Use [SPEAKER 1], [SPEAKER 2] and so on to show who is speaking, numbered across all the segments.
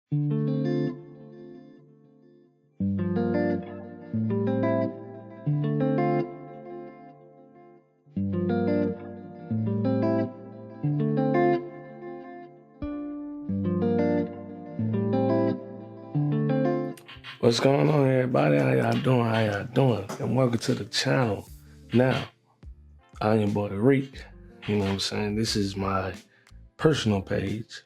[SPEAKER 1] What's going on, everybody? How y'all doing? And welcome to the channel. Now, I am Brother Reek. You know what I'm saying? This is my personal page.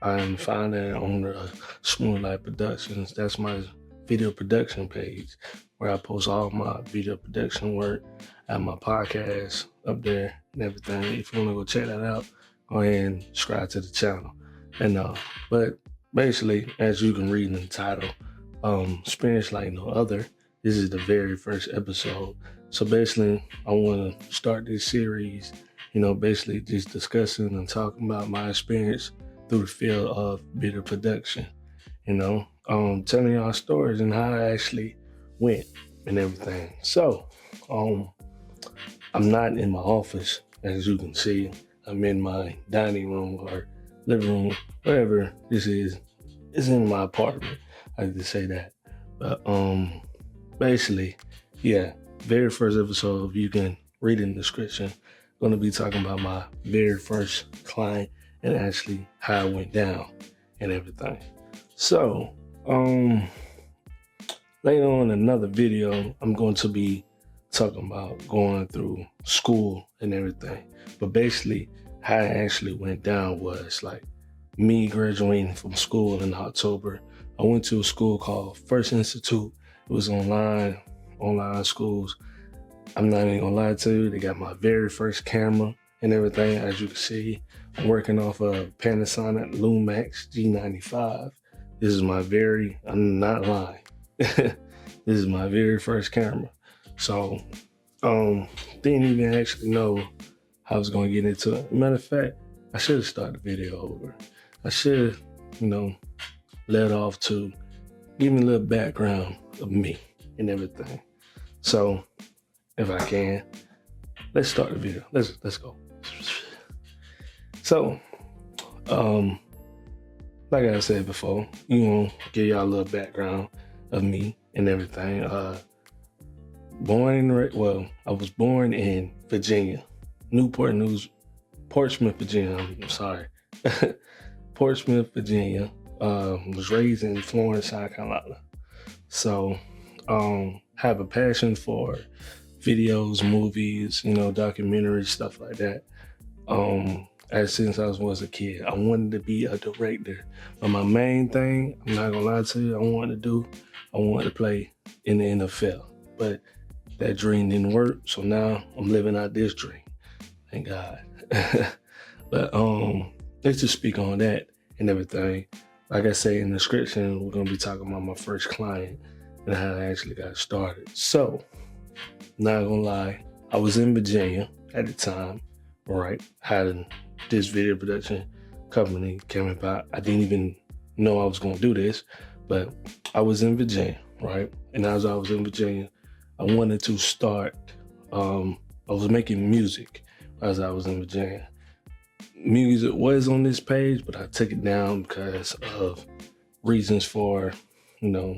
[SPEAKER 1] I am founder and owner of Smooth Life Productions. That's my video production page where I post all my video production work. I have my podcast up there and everything. If you want to go check that out, go ahead and subscribe to the channel. But basically, as you can read in the title, Experience Like No Other. This is the very first episode. So basically, I want to start this series, basically just discussing and talking about my experience through the field of video production, telling y'all stories and how I actually went and everything. So, I'm not in my office, as you can see. I'm in my dining room or living room, wherever this is. It's in my apartment. I like to say that. But basically, very first episode, you can read in the description. Going to be talking about my very first client and actually how it went down and everything. So, later on in another video, I'm going to be talking about going through school and everything. But basically, how it actually went down was like me graduating from school in October. I went to a school called First Institute. It was online schools. I'm not even gonna lie to you, they got my very first camera and everything. As you can see, I'm working off a Panasonic Lumix G95. I'm not lying. This is my very first camera. So, didn't even actually know how I was gonna get into it. Matter of fact, I should have started the video over. I should have, led off to give me a little background of me and everything. So, if I can, let's start the video. Let's go. So, like I said before, give y'all a little background of me and everything. I was born in Virginia, Portsmouth, Virginia. I'm sorry. Portsmouth, Virginia. Was raised in Florence, South Carolina. So, have a passion for videos, movies, documentaries, stuff like that. Since I was a kid, I wanted to be a director. But my main thing, I'm not gonna lie to you, I wanted to play in the NFL. But that dream didn't work, so now I'm living out this dream. Thank God. But let's just speak on that and everything. Like I say in the description, we're going to be talking about my first client and how I actually got started. So, not going to lie, I was in Virginia at the time, right? Had this video production company came about. I didn't even know I was going to do this, but I was in Virginia, right? And as I was in Virginia, I wanted to start, I was making music as I was in Virginia. Music was on this page, but I took it down because of reasons for, I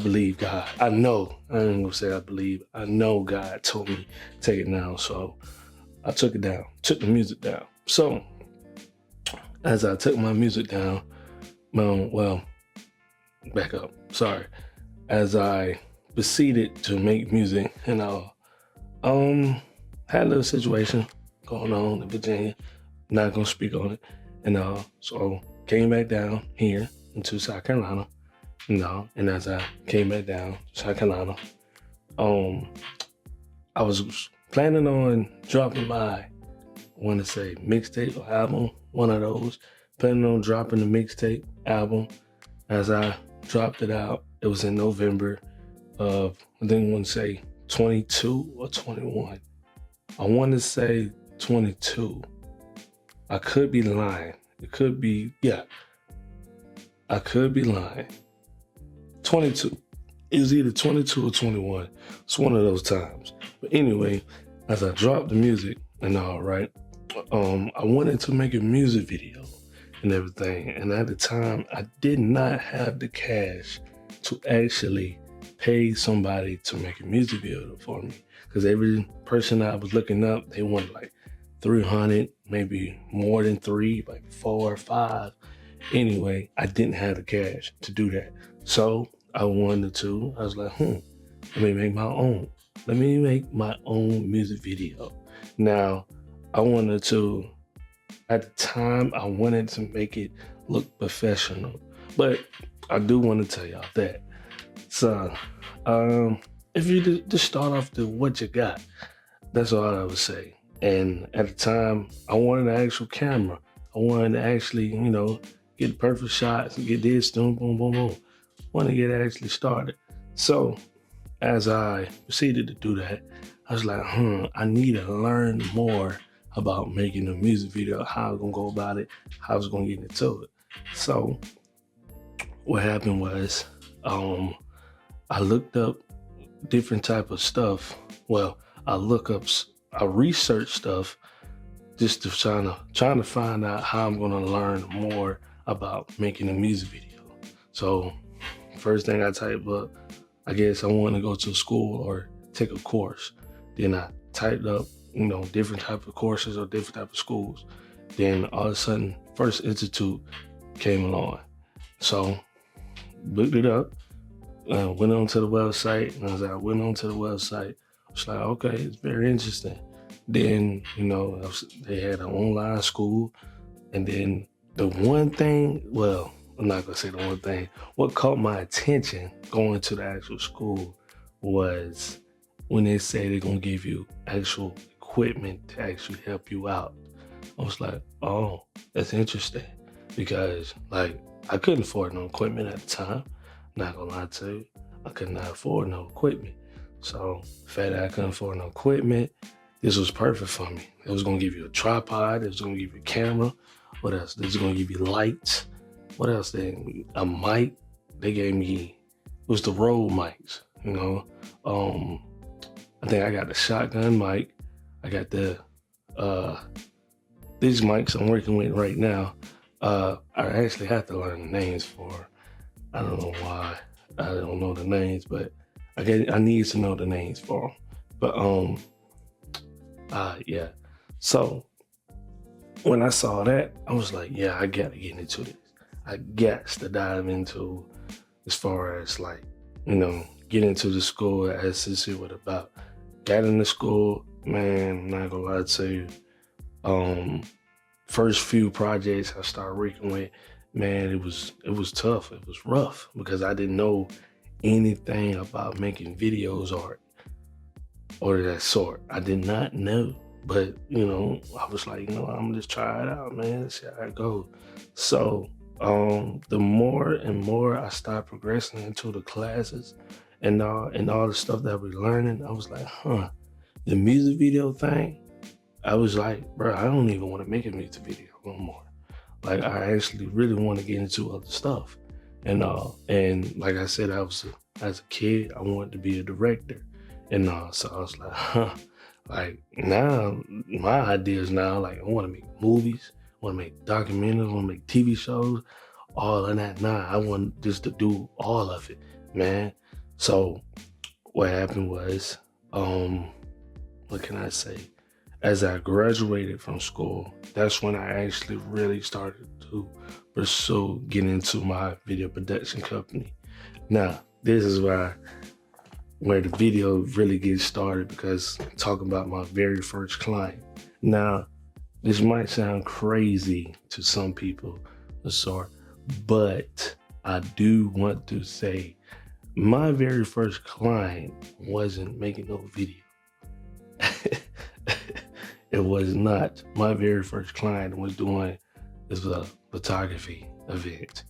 [SPEAKER 1] believe God. I ain't gonna say I believe. I know God told me to take it down. So I took it down, took the music down. So as I took my music down, back up, sorry. As I proceeded to make music and all, had a little situation going on in Virginia. Not gonna speak on it. And so came back down here into South Carolina. And as I came back down South Carolina, I was planning on dropping my, mixtape or album, one of those. Planning on dropping the mixtape album. As I dropped it out, it was in November of, I didn't want to say 22 or 21. I want to say 22. I could be lying. It could be, I could be lying. 22. It was either 22 or 21. It's one of those times. But anyway, as I dropped the music and all, right, I wanted to make a music video. and everything. And at the time, I did not have the cash to actually pay somebody to make a music video for me. Because every person I was looking up, they wanted like 300, maybe more than three, like 4 or 5. Anyway, I didn't have the cash to do that. So I was like, let me make my own. Let me make my own music video. Now, I wanted to, at the time, I wanted to make it look professional. But I do want to tell y'all that. So, if you just start off to what you got, that's all I would say. And at the time, I wanted an actual camera. I wanted to actually, get perfect shots and get this, boom, boom, boom, boom. Want to get actually started. So as I proceeded to do that, I was like, I need to learn more about making a music video, how I'm going to go about it, how I was going to get into it. So what happened was, I looked up different type of stuff. Well, I researched stuff just to trying to find out how I'm going to learn more about making a music video. So first thing I typed up, I guess I wanted to go to school or take a course. Then I typed up, different type of courses or different type of schools. Then all of a sudden, First Institute came along. So looked it up, went onto the website, and as I went onto the website, I was like, okay, it's very interesting. Then, they had an online school. And then the one thing, well, I'm not going to say the one thing, what caught my attention going to the actual school was when they say they're going to give you actual equipment to actually help you out. I was like, oh, that's interesting. Because, I couldn't afford no equipment at the time. Not going to lie to you. I could not afford no equipment. So, the fact that I couldn't afford no equipment, this was perfect for me. It was going to give you a tripod. It was going to give you a camera. What else? This is going to give you lights. What else? A mic. They gave me, it was the Rode mics, I think I got the shotgun mic. I got these mics I'm working with right now. I actually have to learn the names for. I don't know why. I don't know the names, but I need to know the names for them. But yeah. So when I saw that, I was like, yeah, I gotta get into this. I got to dive into, as far as get into the school as this is what about. Got into school, man, I'm not gonna lie to you. First few projects I started working with, man, it was tough. It was rough because I didn't know anything about making videos or that sort. I did not know. But, I was like, I'm gonna just try it out, man. See how it goes. So the more and more I started progressing into the classes and all the stuff that we're learning, I was like, the music video thing, I was like, bro, I don't even want to make a music video no more. I actually really want to get into other stuff. And like I said, as a kid, I wanted to be a director. And so I was like, now my ideas now, I want to make movies, I want to make documentaries, I want to make TV shows, all of that. Now I want just to do all of it, man. So what happened was, what can I say? As I graduated from school, that's when I actually really started to pursue getting into my video production company. Now, this is where the video really gets started, because I'm talking about my very first client. Now, this might sound crazy to some people, but I do want to say my very first client wasn't making no video. It was not. My very first client was doing this was a photography event,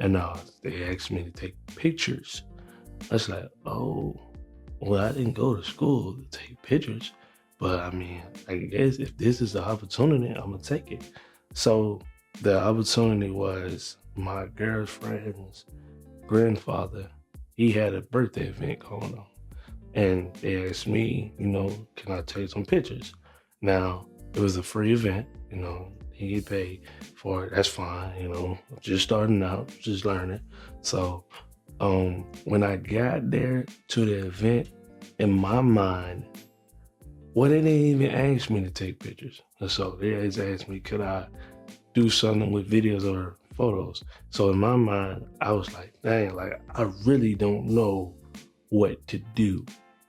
[SPEAKER 1] and they asked me to take pictures. I was like, oh, well, I didn't go to school to take pictures, but I guess if this is the opportunity, I'm gonna take it. So the opportunity was my girlfriend's grandfather. He had a birthday event going on, and they asked me, can I take some pictures? Now, it was a free event, Didn't get paid for it. That's fine, just starting out, just learning. So when I got there to the event, in my mind, well, they didn't even ask me to take pictures. And so they just asked me, could I do something with videos or photos? So in my mind, I was like, dang, like I really don't know what to do.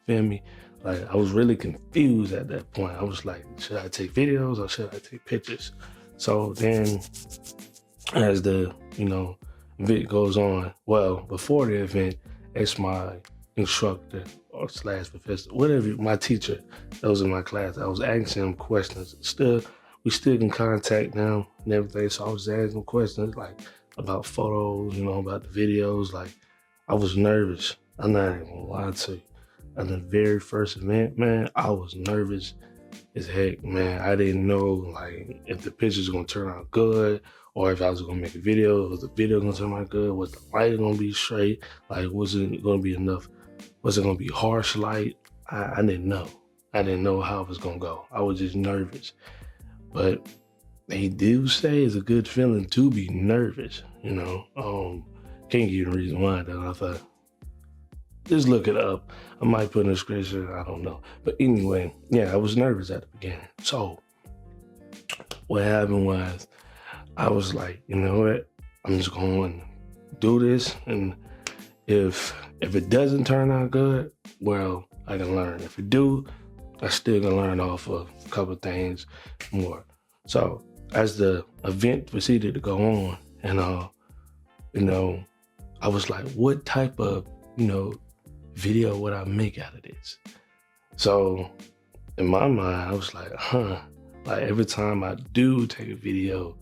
[SPEAKER 1] Feel me? Like I was really confused at that point. I was like, should I take videos or should I take pictures? So then as the, event goes on, well, before the event, it's my instructor or slash professor, whatever, my teacher that was in my class. I was asking him questions. We still in contact now and everything. So I was asking questions like about photos, about the videos. Like I was nervous. I'm not even gonna lie to you. At the very first event, man, I was nervous as heck, man. I didn't know like if the pictures gonna turn out good or if I was gonna make a video, was the video gonna turn out good, was the light gonna be straight, like was it gonna be enough, was it gonna be harsh light? I didn't know. I didn't know how it was gonna go. I was just nervous. But they do say it's a good feeling to be nervous, Can't give you the reason why though. I thought, just look it up. I might put in a description, I don't know. But anyway, yeah, I was nervous at the beginning. So what happened was I was like, you know what? I'm just going to do this. And if it doesn't turn out good, well, I can learn. If it do, I still gonna learn off of a couple of things more. So as the event proceeded to go on and, I was like, what type of, video would I make out of this? So in my mind, I was like, like every time I do take a video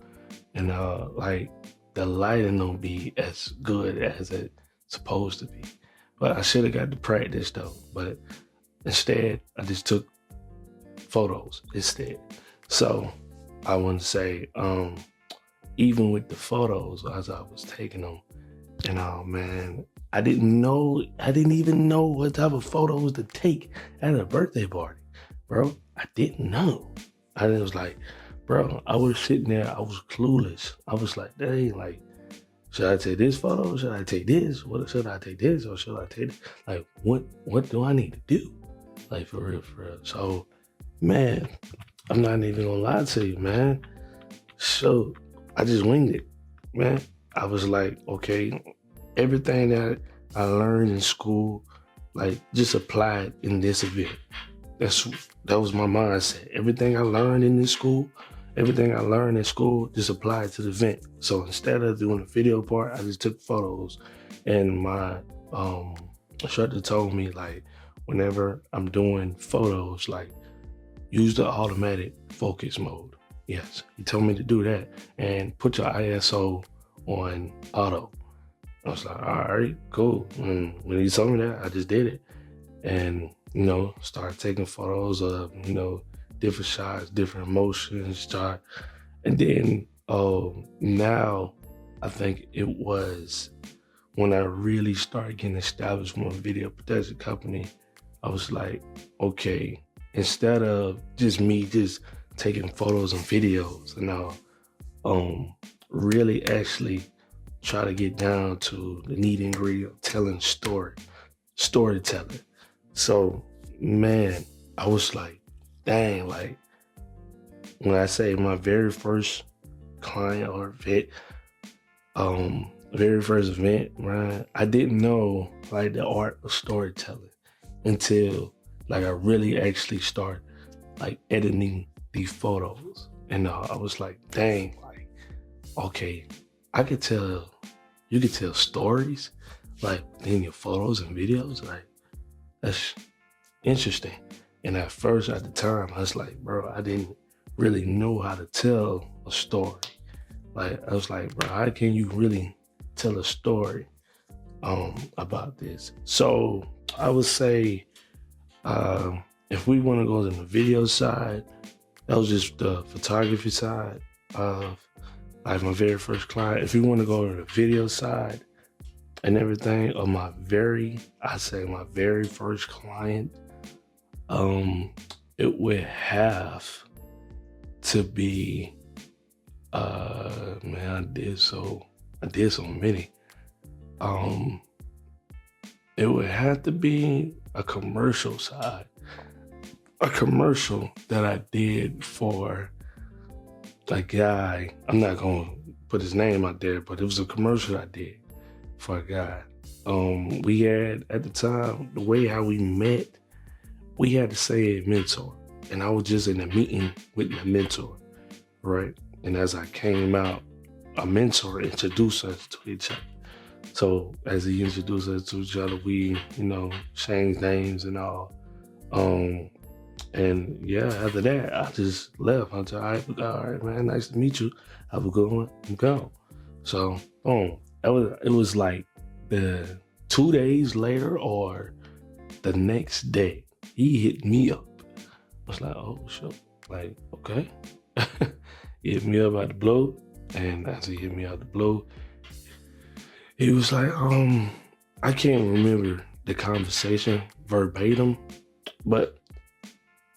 [SPEAKER 1] and like the lighting don't be as good as it's supposed to be. But I should have got to practice though. But instead, I just took photos instead. So I want to say, even with the photos as I was taking them, man, I didn't even know what type of photos to take at a birthday party, bro. I didn't know. I was like, bro, I was sitting there, I was clueless. I was like, dang, like, should I take this photo? Should I take this? What should I take this or should I take this? Like, what do I need to do? Like, for real. So, man, I'm not even gonna lie to you, man. So I just winged it, man. I was like, okay, everything that I learned in school, like just applied in this event. That was my mindset. Everything I learned in school, just applied to the event. So instead of doing the video part, I just took photos. And my instructor told me, like, whenever I'm doing photos, like, use the automatic focus mode. Yes, he told me to do that and put your ISO on auto. I was like, all right, cool. And when he told me that, I just did it. And, started taking photos of, different shots, different emotions, and then now I think it was when I really started getting established with my video production company. I was like, okay, instead of just me just taking photos and videos and really actually try to get down to the nitty and gritty of telling storytelling. So, man, I was like, dang, like, when I say my very first client or very first event, right, I didn't know, like, the art of storytelling until, like, I really actually started, like, editing these photos. And I was like, dang, like, okay, you could tell stories, like, in your photos and videos, like, that's interesting. And at first, at the time, I was like, bro, I didn't really know how to tell a story. Like, I was like, bro, how can you really tell a story about this? So I would say, if we want to go to the video side, that was just the photography side of, like, my very first client. If you want to go to the video side and everything of my very first client, it would have to be Man, I did so many. Um, it would have to be a commercial side, a commercial that I did for a guy. I'm not gonna put his name out there, but it was a commercial I did for a guy. We had at the time the way how we met, we had to say a mentor, and I was just in a meeting with my mentor, right? And as I came out, a mentor introduced us to each other. So as he introduced us to each other, we, changed names and all. And yeah, after that, I just left. I said, all right, man, nice to meet you. Have a good one and go. So, boom. It was like the 2 days later or the next day, he hit me up. I was like, oh, shit. Like, okay. He hit me up out the blue. And as he hit me out the blue, he was like, I can't remember the conversation verbatim, but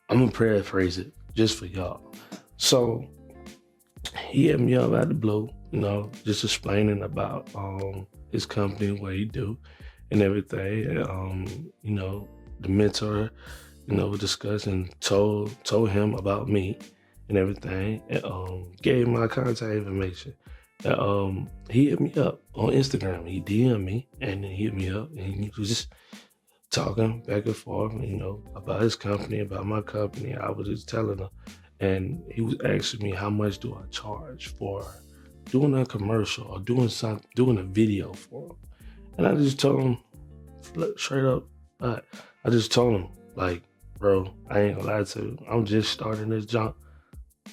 [SPEAKER 1] I'm gonna paraphrase it just for y'all. So he hit me up out the blue, just explaining about his company, what he do, and everything. The mentor, discussed and told him about me and everything, and gave my contact information. He hit me up on Instagram. He DM'd me and then he hit me up, and he was just talking back and forth, about his company, about my company. I was just telling him, and he was asking me how much do I charge for doing a commercial or doing a video for him. And I just told him straight up, I just told him, like, bro, I ain't gonna lie to you. I'm just starting this jump,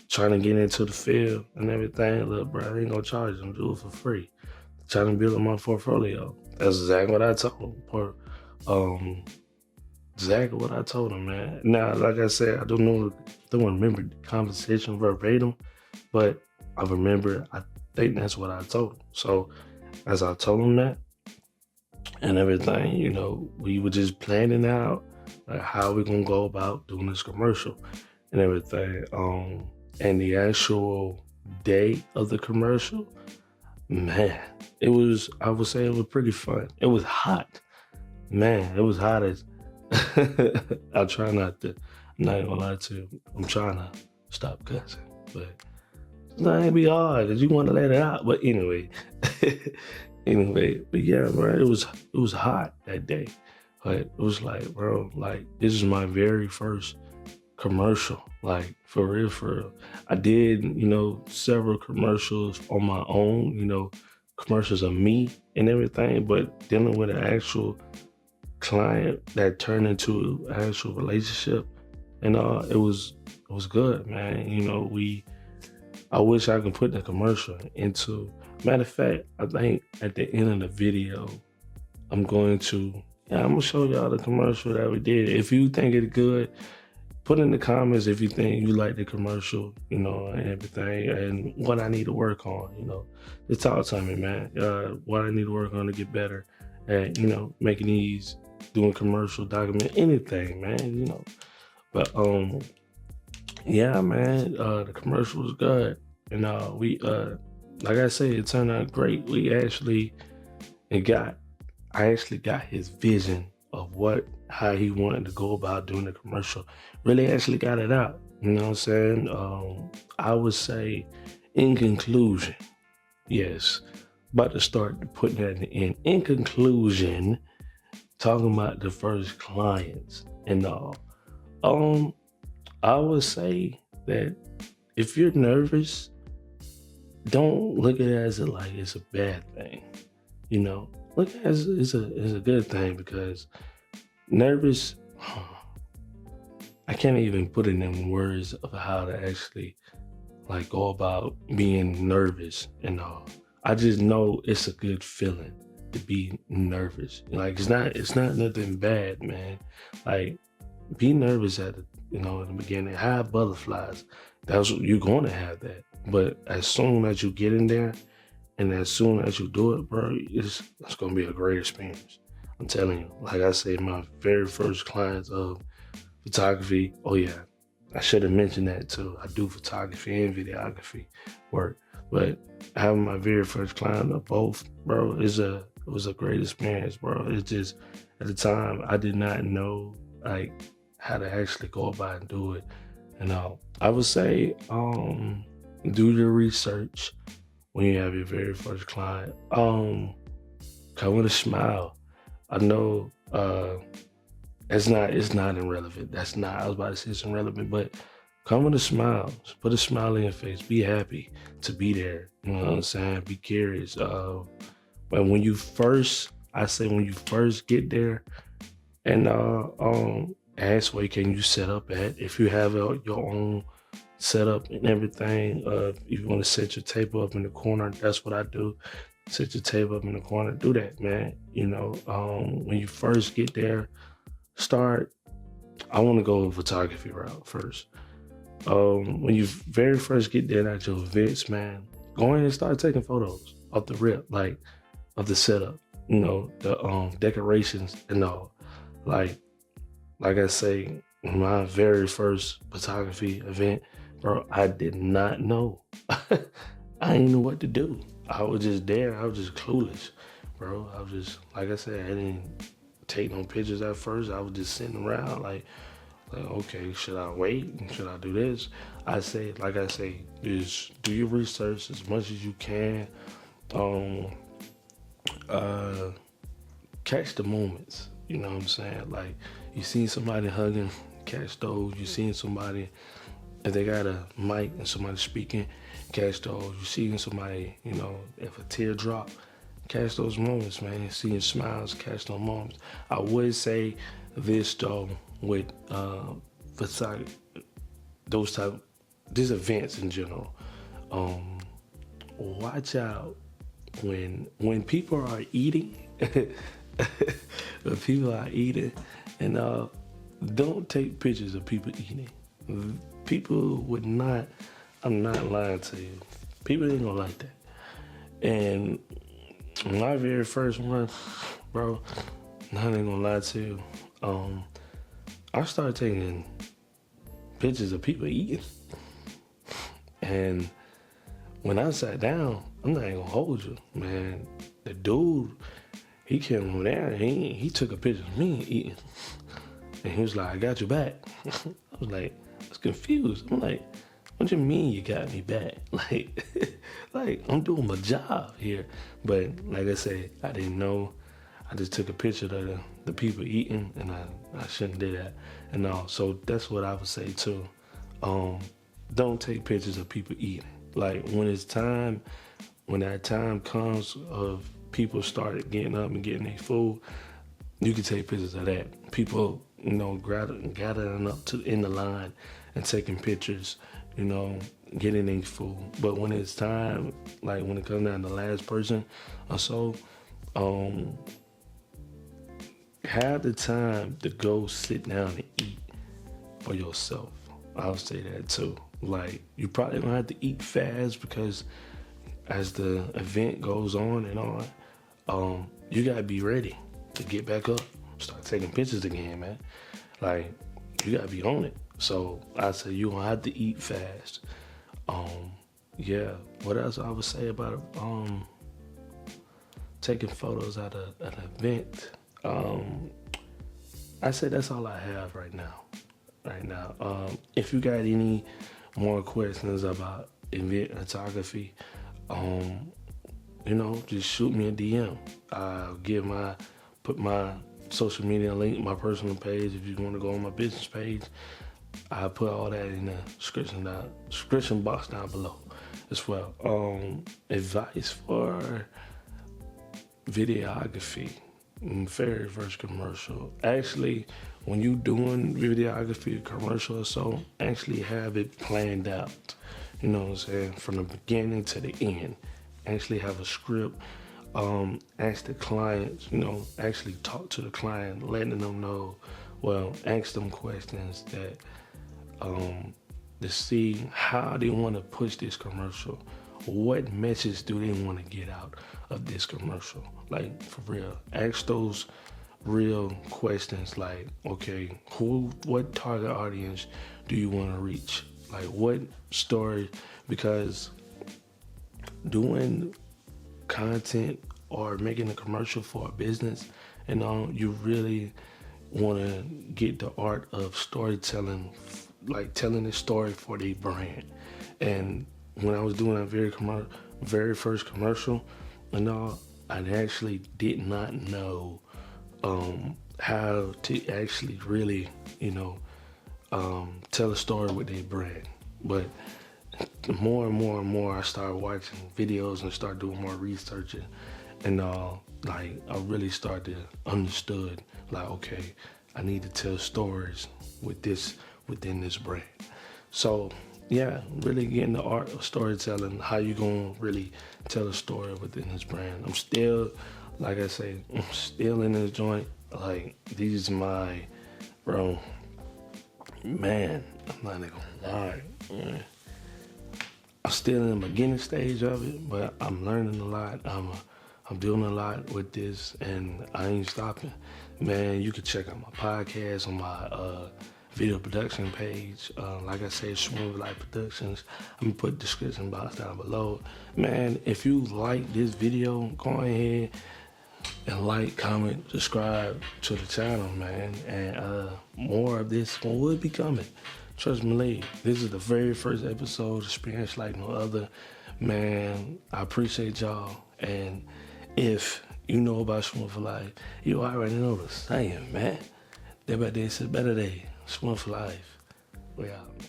[SPEAKER 1] trying to get into the field and everything. Look, bro, I ain't gonna charge him. Do it for free. Trying to build up my portfolio. That's exactly what I told him. Exactly what I told him, man. Now, like I said, I don't remember the conversation verbatim, but I think that's what I told him. So as I told him that and everything, we were just planning out like how we're gonna go about doing this commercial and everything. And the actual day of the commercial, man, I would say it was pretty fun. It was hot. Man, it was hot as I'll try not to, I'm not gonna lie to you. I'm trying to stop cussing, but it's not gonna be hard because you want to let it out. But anyway, but yeah, bro, it was hot that day. But it was like, bro, like this is my very first commercial, like for real. I did, several commercials on my own, commercials of me and everything, but dealing with an actual client that turned into an actual relationship, and it was good, man. I wish I could put the commercial into. Matter of fact, I think at the end of the video, I'm gonna show y'all the commercial that we did. If you think it's good, put in the comments if you think you like the commercial, and everything, and what I need to work on, just talk to me, man. What I need to work on to get better at, making these, doing commercial, document, anything, man, But, yeah, man, the commercial was good. And we, like I said, it turned out great. I actually got his vision of how he wanted to go about doing the commercial. Really actually got it out. You know what I'm saying? I would say, in conclusion, yes, about to start putting that in. In conclusion, talking about the first clients and all. I would say that if you're nervous, don't look at it as it's a bad thing. Look at it as it's a good thing, because nervous, I can't even put it in words of how to actually go about being nervous and all. I just know it's a good feeling to be nervous. It's not nothing bad, man. Be nervous in the beginning. Have butterflies. That's what you're going to have that. But as soon as you get in there, and as soon as you do it, bro, it's going to be a great experience. I'm telling you. Like I said, my very first clients of photography. Oh yeah, I should have mentioned that too. I do photography and videography work. But having my very first client of both, bro, it was a great experience, bro. It's just at the time I did not know like how to actually go about and do it. And I would say do your research when you have your very first client. Come with a smile. I know it's not irrelevant. That's not I was about to say it's irrelevant, but come with a smile. Put a smile in your face. Be happy to be there. You know what I'm saying? Be curious. But when you first I say when you first get there and ask where can you set up at. If you have your own setup and everything, if you want to set your table up in the corner, that's what I do. Set your table up in the corner. Do that, man. You know, when you first get there, start. I want to go photography route first. When you very first get there at your events, man, go in and start taking photos off the rip, like of the setup. You know, the decorations and all. Like like I say, my very first photography event, bro, I did not know. I didn't know what to do. I was just there. I was just clueless, bro. I was just, like I said, I didn't take no pictures at first. I was just sitting around like okay, should I wait? Should I do this? Like I say, just do your research as much as you can. Um, uh, Catch the moments. You know what I'm saying? Like you seen somebody hugging, catch those. You seen somebody if they got a mic and somebody speaking, catch those. You seeing somebody, you know, if a tear drop, catch those moments, man. Seeing smiles, catch those moments. I would say this though with photography, these events in general. Watch out when people are eating. When people are eating, and don't take pictures of people eating. People would not. I'm not lying to you. People ain't gonna like that. And my very first one, bro, I ain't gonna lie to you. I started taking pictures of people eating, and when I sat down, I'm not even gonna hold you, man. The dude, he came over there and he took a picture of me eating. And he was like, I got you back. I was confused. I'm like, what do you mean you got me back? Like I'm doing my job here. But like I said, I didn't know. I just took a picture of the people eating and I shouldn't do that. And so that's what I would say too. Don't take pictures of people eating. Like when that time comes of people started getting up and getting their food, you can take pictures of that. People, you know, gathering up in the line and taking pictures, you know, getting their food. But when it's time, like when it comes down to the last person or so, have the time to go sit down and eat for yourself. I'll say that too. Like you probably gonna have to eat fast because as the event goes on and on, you gotta be ready to get back up, start taking pictures again, man. Like you gotta be on it. So I say you gonna have to eat fast. Yeah. What else I would say about taking photos at an event? I say that's all I have right now. If you got any more questions about event photography, you know, just shoot me a DM. I'll put my social media link, my personal page. If you want to go on my business page, I put all that in the description box down below as well. Advice for videography, very first commercial. Actually, when you doing videography, commercial or so, actually have it planned out. You know what I'm saying? From the beginning to the end. Actually have a script. Ask the clients, you know, actually talk to the client, letting them know, well, ask them questions that to see how they want to push this commercial. What message do they want to get out of this commercial? Like for real. Ask those real questions like, okay, what target audience do you want to reach? Like what story? Because doing content or making a commercial for a business, you really want to get the art of storytelling, like telling a story for the brand. And when I was doing that very first commercial, I actually did not know how to actually really, tell a story with their brand. But the more and more and more I started watching videos and start doing more research and like I really started to understood, like, okay, I need to tell stories within this brand. So yeah, really getting the art of storytelling, how you gonna really tell a story within this brand. I'm still, like I say, I'm still in this joint. Like, these my, bro, man, I'm not even gonna lie, man. I'm still in the beginning stage of it, but I'm learning a lot. I'm doing a lot with this, and I ain't stopping. Man, you can check out my podcast on my video production page. Like I said, Smooth Life Productions. I'm gonna put the description box down below. Man, if you like this video, go ahead and like, comment, subscribe to the channel, man. And more of this will be coming. Trust me, Lee. This is the very first episode, Experience Like No Other. Man, I appreciate y'all. And if you know about Smooth Life, you already know the saying, man. Day by day, it's a better day. Smooth Life. We out, man.